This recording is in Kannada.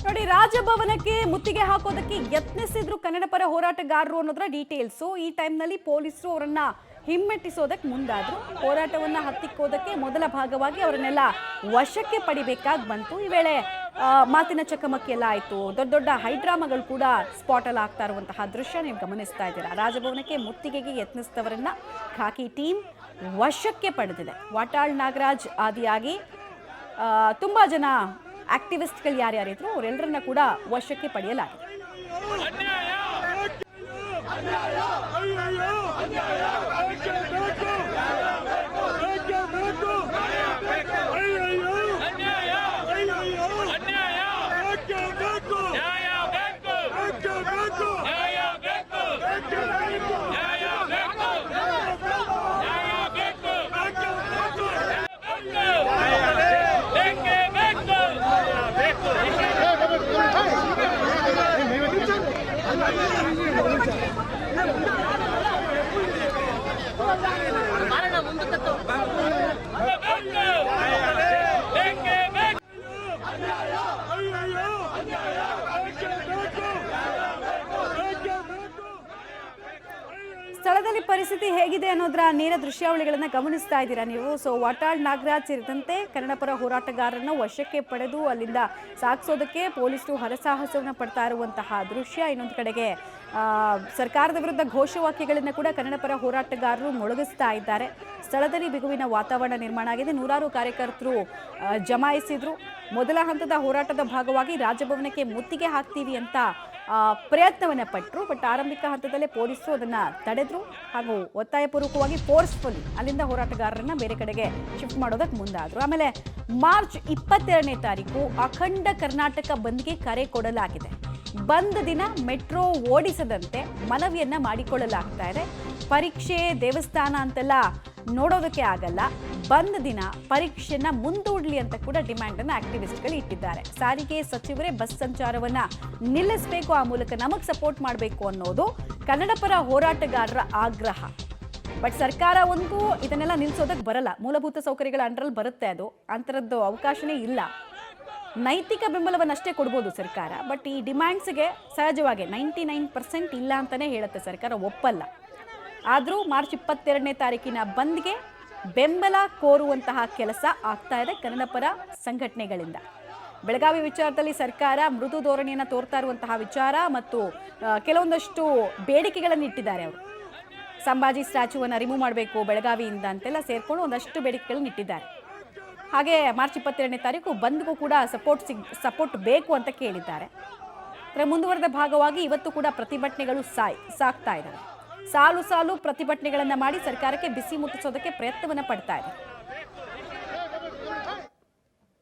ನೋಡಿ, ರಾಜಭವನಕ್ಕೆ ಮುತ್ತಿಗೆ ಹಾಕೋದಕ್ಕೆ ಯತ್ನಿಸಿದ್ರು ಕನ್ನಡ ಪರ ಹೋರಾಟಗಾರರು ಅನ್ನೋದರ ಡೀಟೇಲ್ಸು. ಈ ಟೈಮ್ನಲ್ಲಿ ಪೊಲೀಸರು ಅವರನ್ನ ಹಿಮ್ಮೆಟ್ಟಿಸೋದಕ್ಕೆ ಮುಂದಾದ್ರು. ಹೋರಾಟವನ್ನ ಹತ್ತಿಕ್ಕೋದಕ್ಕೆ ಮೊದಲ ಭಾಗವಾಗಿ ಅವರನ್ನೆಲ್ಲ ವಶಕ್ಕೆ ಪಡಿಬೇಕಾಗಿ ಬಂತು. ಈ ವೇಳೆ ಮಾತಿನ ಚಕಮಕಿ ಎಲ್ಲ ಆಯಿತು. ದೊಡ್ಡ ದೊಡ್ಡ ಹೈಡ್ರಾಮಾಗಳು ಕೂಡ ಸ್ಪಾಟಲ್ಲಿ ಆಗ್ತಾ ಇರುವಂತಹ ದೃಶ್ಯ ನೀವು ಗಮನಿಸ್ತಾ ಇದ್ದೀರಾ. ರಾಜಭವನಕ್ಕೆ ಮುತ್ತಿಗೆಗೆ ಯತ್ನಿಸಿದವರನ್ನ ಖಾಕಿ ಟೀಮ್ ವಶಕ್ಕೆ ಪಡೆದಿದೆ. ವಾಟಾಳ್ ನಾಗರಾಜ್ ಆದಿಯಾಗಿ ತುಂಬಾ ಜನ ಆಕ್ಟಿವಿಸ್ಟ್ಗಳು ಯಾರ್ಯಾರಿದ್ರು ಅವರೆಲ್ಲರನ್ನ ಕೂಡ ವಶಕ್ಕೆ ಪಡೆಯಲಾಗಿದೆ. ಸ್ಥಳದಲ್ಲಿ ಪರಿಸ್ಥಿತಿ ಹೇಗಿದೆ ಅನ್ನೋದರ ನೇರ ದೃಶ್ಯಾವಳಿಗಳನ್ನು ಗಮನಿಸ್ತಾ ಇದ್ದೀರಾ ನೀವು. ಸೊ ವಾಟಾಳ್ ನಾಗರಾಜ್ ಸೇರಿದಂತೆ ಕನ್ನಡ ಪರ ಹೋರಾಟಗಾರರನ್ನು ವಶಕ್ಕೆ ಪಡೆದು ಅಲ್ಲಿಂದ ಸಾಗಿಸೋದಕ್ಕೆ ಪೊಲೀಸರು ಹರಸಾಹಸವನ್ನು ಪಡ್ತಾ ಇರುವಂತಹ ದೃಶ್ಯ. ಇನ್ನೊಂದು ಕಡೆಗೆ ಸರ್ಕಾರದ ವಿರುದ್ಧ ಘೋಷವಾಕ್ಯಗಳನ್ನು ಕೂಡ ಕನ್ನಡ ಪರ ಹೋರಾಟಗಾರರು ಮೊಳಗಿಸ್ತಾ ಇದ್ದಾರೆ. ಸ್ಥಳದಲ್ಲಿ ಬಿಗುವಿನ ವಾತಾವರಣ ನಿರ್ಮಾಣ ಆಗಿದೆ. ನೂರಾರು ಕಾರ್ಯಕರ್ತರು ಜಮಾಯಿಸಿದ್ರು. ಮೊದಲ ಹಂತದ ಹೋರಾಟದ ಭಾಗವಾಗಿ ರಾಜಭವನಕ್ಕೆ ಮುತ್ತಿಗೆ ಹಾಕ್ತೀವಿ ಅಂತ ಪ್ರಯತ್ನವನ್ನು ಪಟ್ಟರು. ಬಟ್ ಆರಂಭಿಕ ಹಂತದಲ್ಲೇ ಪೊಲೀಸರು ಅದನ್ನು ತಡೆದ್ರು ಹಾಗೂ ಒತ್ತಾಯಪೂರ್ವಕವಾಗಿ ಫೋರ್ಸ್ಫುಲ್ ಅಲ್ಲಿಂದ ಹೋರಾಟಗಾರರನ್ನ ಬೇರೆ ಕಡೆಗೆ ಶಿಫ್ಟ್ ಮಾಡೋದಕ್ಕೆ ಮುಂದಾದರು. ಆಮೇಲೆ ಮಾರ್ಚ್ 22ನೇ ತಾರೀಕು ಅಖಂಡ ಕರ್ನಾಟಕ ಬಂದ್ಗೆ ಕರೆ ಕೊಡಲಾಗಿದೆ. ಬಂದ್ ದಿನ ಮೆಟ್ರೋ ಓಡಿಸದಂತೆ ಮನವಿಯನ್ನ ಮಾಡಿಕೊಳ್ಳಲಾಗ್ತಾ ಇದೆ. ಪರೀಕ್ಷೆ ದೇವಸ್ಥಾನ ಅಂತೆಲ್ಲ ನೋಡೋದಕ್ಕೆ ಆಗಲ್ಲ. ಬಂದ್ ದಿನ ಪರೀಕ್ಷೆಯನ್ನ ಮುಂದೂಡಲಿ ಅಂತ ಕೂಡ ಡಿಮ್ಯಾಂಡ್ ಅನ್ನು ಆಕ್ಟಿವಿಸ್ಟ್ಗಳು ಇಟ್ಟಿದ್ದಾರೆ. ಸಾರಿಗೆ ಸಚಿವರೇ ಬಸ್ ಸಂಚಾರವನ್ನ ನಿಲ್ಲಿಸಬೇಕು, ಆ ಮೂಲಕ ನಮಗೆ ಸಪೋರ್ಟ್ ಮಾಡಬೇಕು ಅನ್ನೋದು ಕನ್ನಡ ಪರ ಹೋರಾಟಗಾರರ ಆಗ್ರಹ. ಬಟ್ ಸರ್ಕಾರ ಒಂದು ಇದನ್ನೆಲ್ಲ ನಿಲ್ಲಿಸೋದಕ್ಕೆ ಬರಲ್ಲ. ಮೂಲಭೂತ ಸೌಕರ್ಯಗಳ ಅಂಡರಲ್ಲಿ ಬರುತ್ತೆ, ಅದು ಅಂತರದ್ದು ಅವಕಾಶನೇ ಇಲ್ಲ. ನೈತಿಕ ಬೆಂಬಲವನ್ನಷ್ಟೇ ಕೊಡ್ಬೋದು ಸರ್ಕಾರ. ಬಟ್ ಈ ಡಿಮ್ಯಾಂಡ್ಸ್ಗೆ ಸಹಜವಾಗಿ 99% ಇಲ್ಲ ಅಂತಲೇ ಹೇಳುತ್ತೆ ಸರ್ಕಾರ, ಒಪ್ಪಲ್ಲ. ಆದರೂ ಮಾರ್ಚ್ 22ನೇ ತಾರೀಕಿನ ಬಂದ್ಗೆ ಬೆಂಬಲ ಕೋರುವಂತಹ ಕೆಲಸ ಆಗ್ತಾ ಇದೆ ಕನ್ನಡ ಪರ ಸಂಘಟನೆಗಳಿಂದ. ಬೆಳಗಾವಿ ವಿಚಾರದಲ್ಲಿ ಸರ್ಕಾರ ಮೃದು ಧೋರಣೆಯನ್ನು ತೋರ್ತಾ ಇರುವಂತಹ ವಿಚಾರ ಮತ್ತು ಕೆಲವೊಂದಷ್ಟು ಬೇಡಿಕೆಗಳನ್ನು ಇಟ್ಟಿದ್ದಾರೆ. ಅವರು ಸಂಭಾಜಿ ಸ್ಟ್ಯಾಚ್ಯೂವನ್ನು ರಿಮೂವ್ ಮಾಡಬೇಕು ಬೆಳಗಾವಿಯಿಂದ ಅಂತೆಲ್ಲ ಸೇರ್ಕೊಂಡು ಒಂದಷ್ಟು ಬೇಡಿಕೆಗಳನ್ನು ಇಟ್ಟಿದ್ದಾರೆ. ಹಾಗೆ ಮಾರ್ಚ್ 22ನೇ ತಾರೀಕು ಬಂದ್ಗೂ ಕೂಡ ಸಪೋರ್ಟ್ ಬೇಕು ಅಂತ ಕೇಳಿದ್ದಾರೆ. ಅದರ ಮುಂದುವರೆದ ಭಾಗವಾಗಿ ಇವತ್ತು ಕೂಡ ಪ್ರತಿಭಟನೆಗಳು ಸಾಗ್ತಾ ಇದ್ದಾವೆ. ಸಾಲು ಪ್ರತಿಭಟನೆಗಳನ್ನು ಮಾಡಿ ಸರ್ಕಾರಕ್ಕೆ ಬಿಸಿ ಮುಟ್ಟಿಸೋದಕ್ಕೆ ಪ್ರಯತ್ನವನ್ನು ಪಡ್ತಾ ಇದೆ.